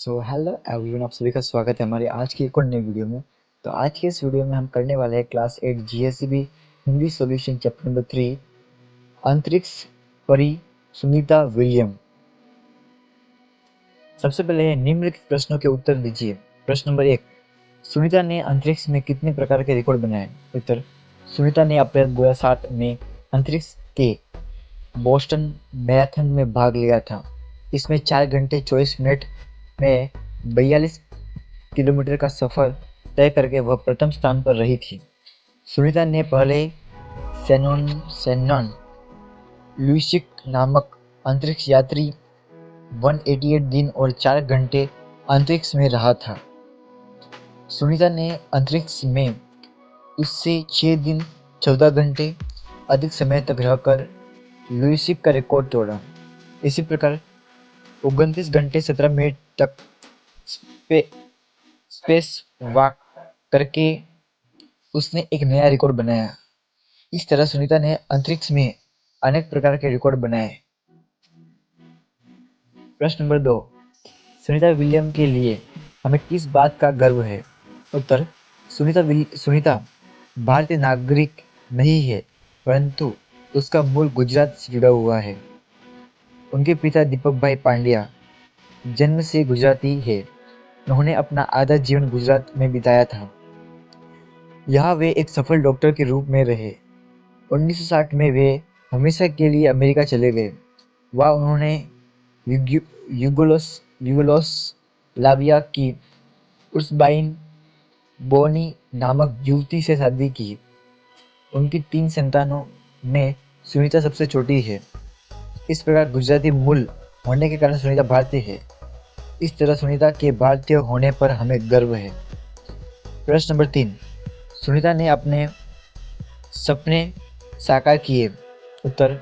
Hello everyone, आप सभी का स्वागत है हमारे आज की एक और नई वीडियो में। तो आज के इस वीडियो में हम करने वाले हैं class 8 GSEB Hindi solution chapter number 3 अंतरिक्ष परी सुनीता विलियम। सबसे पहले निम्नलिखित प्रश्नों के उत्तर दीजिए। प्रश्न नंबर 1, सुनीता ने अंतरिक्ष में कितने प्रकार के रिकॉर्ड बनाए? उत्तर, सुनीता ने अप्रैल 2007 में अंतरिक्ष के बोस्टन मैराथन में भाग लिया था। इसमें 4 घंटे 24 मिनट में 42 किलोमीटर का सफर तय करके वह प्रथम स्थान पर रही थी। सुनीता ने पहले सेनॉन लुइसिक नामक अंतरिक्ष यात्री 188 दिन और 4 घंटे अंतरिक्ष में रहा था। सुनीता ने अंतरिक्ष में उससे 6 दिन 14 घंटे अधिक समय तक रहकर लुइसिक का रिकॉर्ड तोड़ा। इसी प्रकार 29 घंटे 17 मिनट तक स्पेस वॉक करके उसने एक नया रिकॉर्ड बनाया। इस तरह सुनीता ने अंतरिक्ष में अनेक प्रकार के रिकॉर्ड बनाए। प्रश्न नंबर 2, सुनीता विलियम के लिए हमें किस बात का गर्व है? उत्तर, सुनीता भारतीय नागरिक नहीं है, परंतु उसका मूल गुजरात से जुड़ा हुआ है। उनके पिता दीपक भाई पांड्या जन्म से गुजराती है। उन्होंने अपना आधा जीवन गुजरात में बिताया था। यहाँ वे एक सफल डॉक्टर के रूप में रहे। 1960 में वे हमेशा के लिए अमेरिका चले गए। वहाँ उन्होंने युगोस्लाविया की उर्सबाइन बोनी नामक युवती से शादी की। उनकी 3 संतानों में सुनीता सबसे छोटी है। इस प्रकार गुजराती मूल होने के कारण सुनीता भारतीय है। इस तरह सुनीता के भारतीय होने पर हमें गर्व है। प्रश्न नंबर 3, सुनीता ने अपने सपने साकार किए। उत्तर,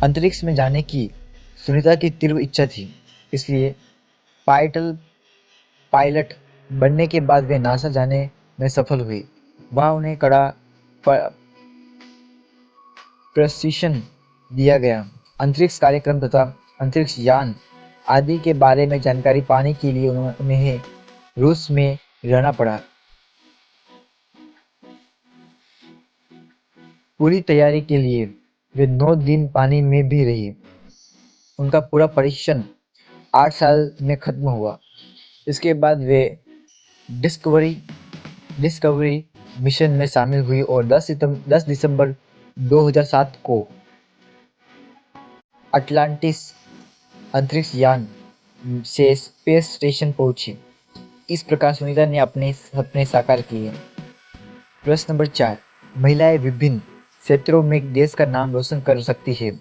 अंतरिक्ष में जाने की सुनीता की तीव्र इच्छा थी, इसलिए पायलट बनने के बाद वे नासा जाने में सफल हुई। वहाँ उन्हें कड़ा प्रशिक्षण दिया गया। अंतरिक्ष कार्यक्रम तथा अंतरिक्ष यान आदि के बारे में जानकारी पाने के लिए उन्हें रूस में रहना पड़ा। पूरी तैयारी के लिए वे 9 दिन पानी में भी रही। उनका पूरा प्रशिक्षण 8 साल में खत्म हुआ। इसके बाद वे डिस्कवरी मिशन में शामिल हुई और 10 दिसंबर 2007 को अटलांटिस अंतरिक्ष यान से स्पेस स्टेशन पहुंची। इस प्रकार सुनीता ने अपने सपने साकार किए। प्रश्न नंबर 4, महिलाएं विभिन्न क्षेत्रों में देश का नाम रोशन कर सकती है।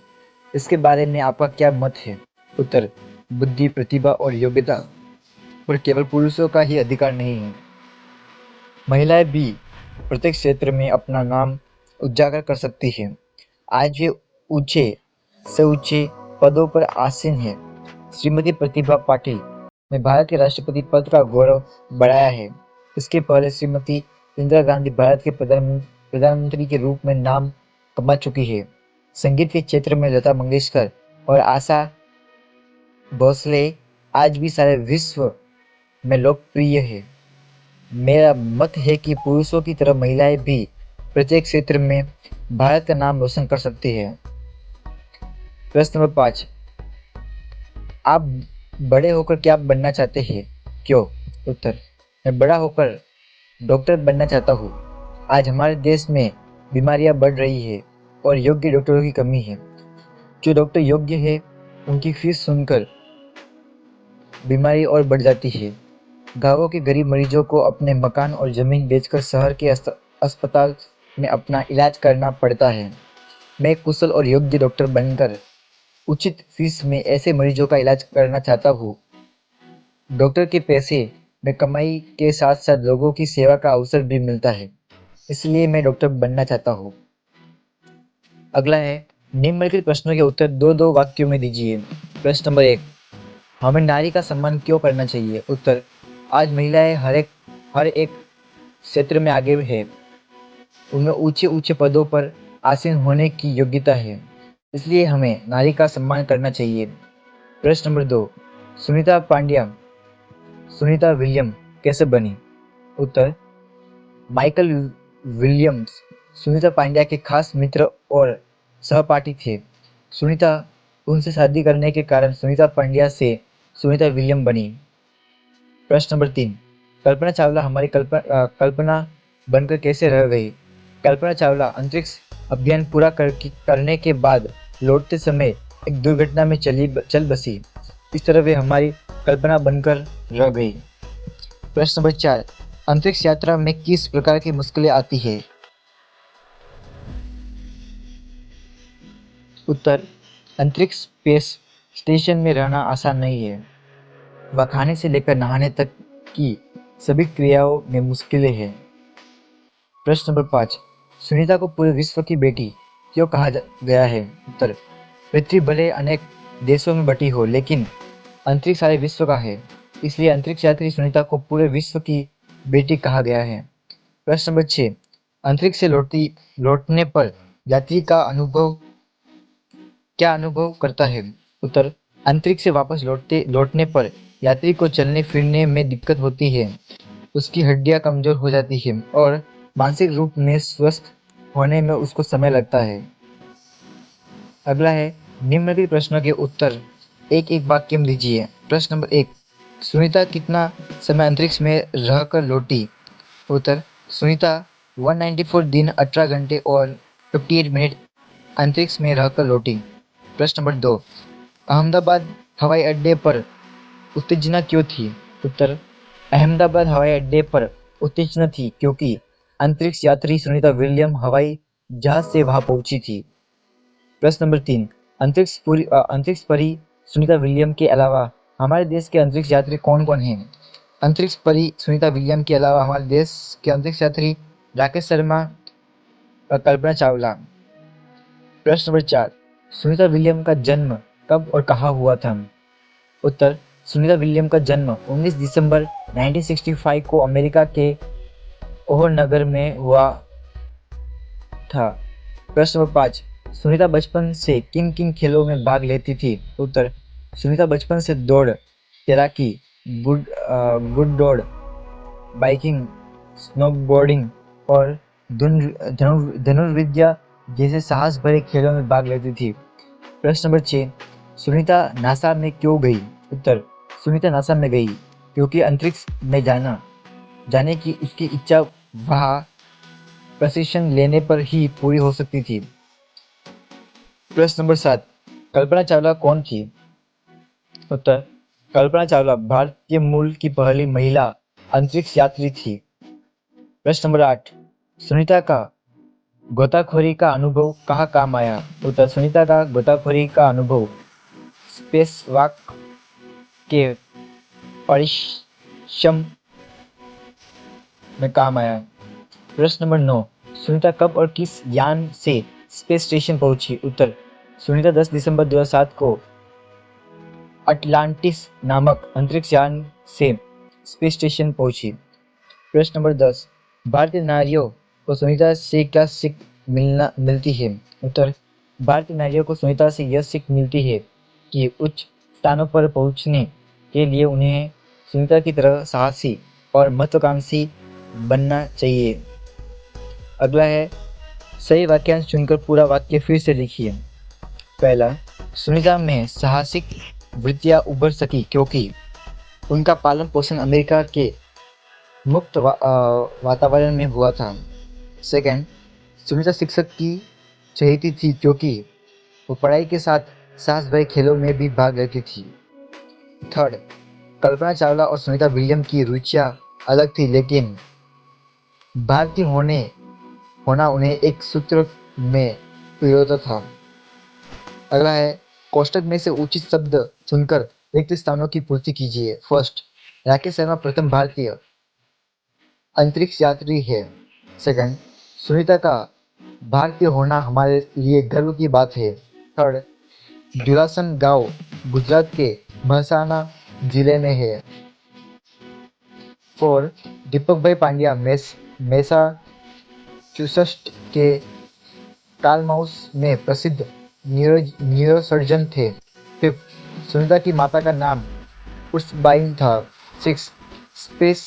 इसके बारे में आपका क्या मत है? उत्तर, बुद्धि, प्रतिभा और योग्यता पर केवल पुरुषों का ही अधिकार नहीं है। महिलाएं भी प्रत्येक क्षेत्र में अपना नाम उजागर कर सकती है। आज वे ऊंचे से ऊंचे पदों पर आसीन है। श्रीमती प्रतिभा पाटिल ने भारत के राष्ट्रपति पद का गौरव बढ़ाया है। इसके पहले श्रीमती इंदिरा गांधी भारत के प्रधानमंत्री के रूप में नाम कमा चुकी है। संगीत के क्षेत्र में लता मंगेशकर और आशा भोसले आज भी सारे विश्व में लोकप्रिय है। मेरा मत है कि पुरुषों की तरह महिलाएं भी प्रत्येक क्षेत्र में भारत का नाम रोशन कर सकती है। प्रश्न नंबर 5, आप बड़े होकर क्या बनना चाहते हैं? क्यों? उत्तर, मैं बड़ा होकर डॉक्टर बनना चाहता हूँ। आज हमारे देश में बीमारियां बढ़ रही है और योग्य डॉक्टरों की कमी है। जो डॉक्टर योग्य है उनकी फीस सुनकर बीमारी और बढ़ जाती है। गांवों के गरीब मरीजों को अपने मकान और जमीन बेचकर शहर के अस्पताल में अपना इलाज करना पड़ता है। मैं कुशल और योग्य डॉक्टर बनकर उचित फीस में ऐसे मरीजों का इलाज करना चाहता हूँ। डॉक्टर के पैसे में कमाई के साथ साथ लोगों की सेवा का अवसर भी मिलता है, इसलिए मैं डॉक्टर बनना चाहता हूँ। अगला है, निम्नलिखित प्रश्नों के उत्तर 2-2 वाक्यों में दीजिए। प्रश्न नंबर 1, हमें नारी का सम्मान क्यों करना चाहिए? उत्तर, आज महिलाएं हर एक क्षेत्र में आगे है। उनमें ऊंचे ऊंचे पदों पर आसीन होने की योग्यता है, इसलिए हमें नारी का सम्मान करना चाहिए। प्रश्न नंबर 2, सुनीता पांड्या सुनीता विलियम कैसे बनी? उत्तर, माइकल विलियम्स सुनीता पांड्या के खास मित्र और सहपाठी थे। सुनीता उनसे शादी करने के कारण सुनीता पांड्या से सुनीता विलियम बनी। प्रश्न नंबर 3, कल्पना चावला हमारी कल्पना बनकर कैसे रह गई? कल्पना चावला अंतरिक्ष अभियान पूरा करने के बाद लौटते समय एक दुर्घटना में चल बसी। इस तरह वे हमारी कल्पना बनकर रह गई। प्रश्न नंबर 4, अंतरिक्ष यात्रा में किस प्रकार की मुश्किलें आती है? उत्तर, अंतरिक्ष स्पेस स्टेशन में रहना आसान नहीं है। वह खाने से लेकर नहाने तक की सभी क्रियाओं में मुश्किलें हैं। प्रश्न नंबर 5, सुनीता को पूरे विश्व की बेटी क्यों कहा गया है? उत्तर, पृथ्वी भले अनेक देशों में बटी हो लेकिन अंतरिक्ष सारे विश्व का है, इसलिए अंतरिक्ष यात्री सुनीता को पूरे विश्व की बेटी कहा गया है। प्रश्न नंबर 6, अंतरिक्ष से लौटने पर यात्री का क्या अनुभव करता है? उत्तर, अंतरिक्ष से वापस लौटने पर यात्री को चलने फिरने में दिक्कत होती है, उसकी हड्डियां कमजोर हो जाती हैं और मानसिक रूप में स्वस्थ होने में उसको समय लगता है। अगला है, निम्नलिखित प्रश्नों के उत्तर एक एक वाक्य में दीजिए। प्रश्न नंबर 1, सुनीता कितना समय अंतरिक्ष में रहकर लौटी? उत्तर, सुनीता 194 दिन 18 घंटे और 58 मिनट अंतरिक्ष में रहकर लौटी। प्रश्न नंबर 2, अहमदाबाद हवाई अड्डे पर उत्तेजना क्यों थी? उत्तर, अहमदाबाद हवाई अड्डे पर उत्तेजना थी क्योंकि अंतरिक्ष यात्री सुनीता विलियम हवाई जहाज से वहां पहुंची थी। प्रश्न नंबर 3, अंतरिक्ष परी सुनीता विलियम के अलावा हमारे देश के अंतरिक्ष यात्री कौन कौन हैं? अंतरिक्ष परी सुनीता विलियम के अलावा हमारे देश के अंतरिक्ष यात्री राकेश शर्मा और कल्पना चावला। प्रश्न नंबर 4, सुनीता विलियम का जन्म कब और कहाँ हुआ था? उत्तर, सुनीता विलियम का जन्म 19 दिसंबर 1965 को अमेरिका के ओहर नगर में हुआ था। प्रश्न नंबर 5, सुनीता बचपन से किन किन खेलों में भाग लेती थी? उत्तर, सुनीता बचपन से दौड़, तैराकी, गुड़ दौड़, बाइकिंग, स्नोबोर्डिंग और धनुर्विद्या जैसे साहस भरे खेलों में भाग लेती थी। प्रश्न नंबर 6, सुनीता नासा में क्यों गई? उत्तर, सुनीता नासा में गई क्योंकि अंतरिक्ष में जाने की उसकी इच्छा वहां प्रशिक्षण लेने पर ही पूरी हो सकती थी। प्रश्न नंबर 7, कल्पना चावला कौन थी? उत्तर, कल्पना चावला भारतीय मूल की पहली महिला अंतरिक्ष यात्री थी। प्रश्न नंबर 8, सुनीता का गोताखोरी का अनुभव कहाँ काम आया? उत्तर, सुनीता का गोताखोरी का अनुभव स्पेसवॉक के परिश्रम में काम आया। प्रश्न नंबर 9, सुनीता कब और किस यान से स्पेस स्टेशन पहुंची? उत्तर, सुनीता 10 दिसंबर 2007 को अटलांटिस नामक अंतरिक्ष यान से स्पेस स्टेशन पहुंची। प्रश्न नंबर 10, भारतीय नारियों को सुनीता से क्या सीख मिलती है? उत्तर, भारतीय नारियों को सुनीता से यह सीख मिलती है कि उच्च स्थानों पर पहुंचने के लिए उन्हें सुनीता की तरह साहसी और महत्वाकांक्षी बनना चाहिए। अगला है, सही वाक्यांश चुनकर पूरा वाक्य फिर से लिखिए। पहला, सुनीता में साहसिक वृत्तियां उभर सकी क्योंकि उनका पालन पोषण अमेरिका के मुक्त वातावरण में हुआ था। सेकंड, सुनीता शिक्षक की चहेती थी क्योंकि वो पढ़ाई के साथ साहस भरे खेलों में भी भाग लेती थी। थर्ड, कल्पना चावला और सुनीता विलियम की रुचियां अलग थी लेकिन भारतीय होना उन्हें एक सूत्र में पिरोता था। अगला है, कोष्टक में से उचित शब्द चुनकर रिक्त स्थानों की पूर्ति कीजिए। फर्स्ट, राकेश शर्मा प्रथम भारतीय अंतरिक्ष यात्री है। सेकंड, सुनीता का भारतीय होना हमारे लिए गर्व की बात है। थर्ड, जुलासन गांव गुजरात के महसाणा जिले में है। फोर, दीपक भाई पांड्या मैसाचुसेट्स के टालमाउस में प्रसिद्ध न्यूरोसर्जन थे। फिफ्थ, सुनीता की माता का नाम पुष्पबाई था। सिक्स, स्पेस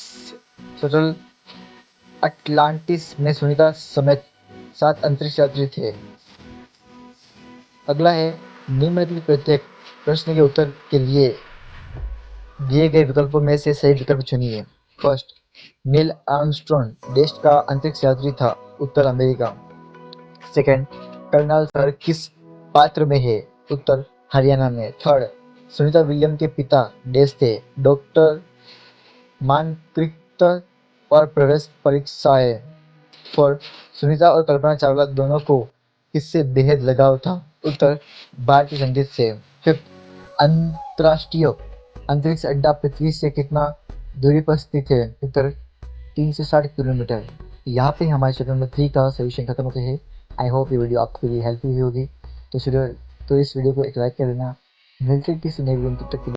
शटल अटलांटिस में सुनीता समेत 7 अंतरिक्ष यात्री थे। अगला है निम्नलिखित प्रत्येक प्रश्न के उत्तर के लिए दिए गए विकल्पों में से सही विकल्प चुनिए। फर्स्ट, नील आर्मस्ट्रॉन्ग देश का अंतरिक्ष यात्री था, उत्तर अमेरिका। सेकंड, कर्नल सर किस पात्र में है, उत्तर हरियाणा में। थर्ड, सुनीता विलियम के पिता देश थे, डॉक्टर मानकृत और प्रवेश परीक्षाएं। फोर्थ, सुनीता और कल्पना चावला दोनों को किससे बेहद लगाव था, उत्तर भारतीय संगीत से। फिफ्थ, अंतरराष्ट्रीय अंतरिक्ष अड्डा पृथ्वी से कितना दूरी पर स्थित है, उत्तर 360 किलोमीटर। यहाँ पे हमारे चैप्टर नंबर 3 का सोल्यूशन खत्म होते हैं। आई होप ये वीडियो आपके लिए हेल्पफुल हुई होगी। तो इस वीडियो को एक लाइक कर देना। मिलते हैं किसी नए वीडियो में, तब तक के लिए।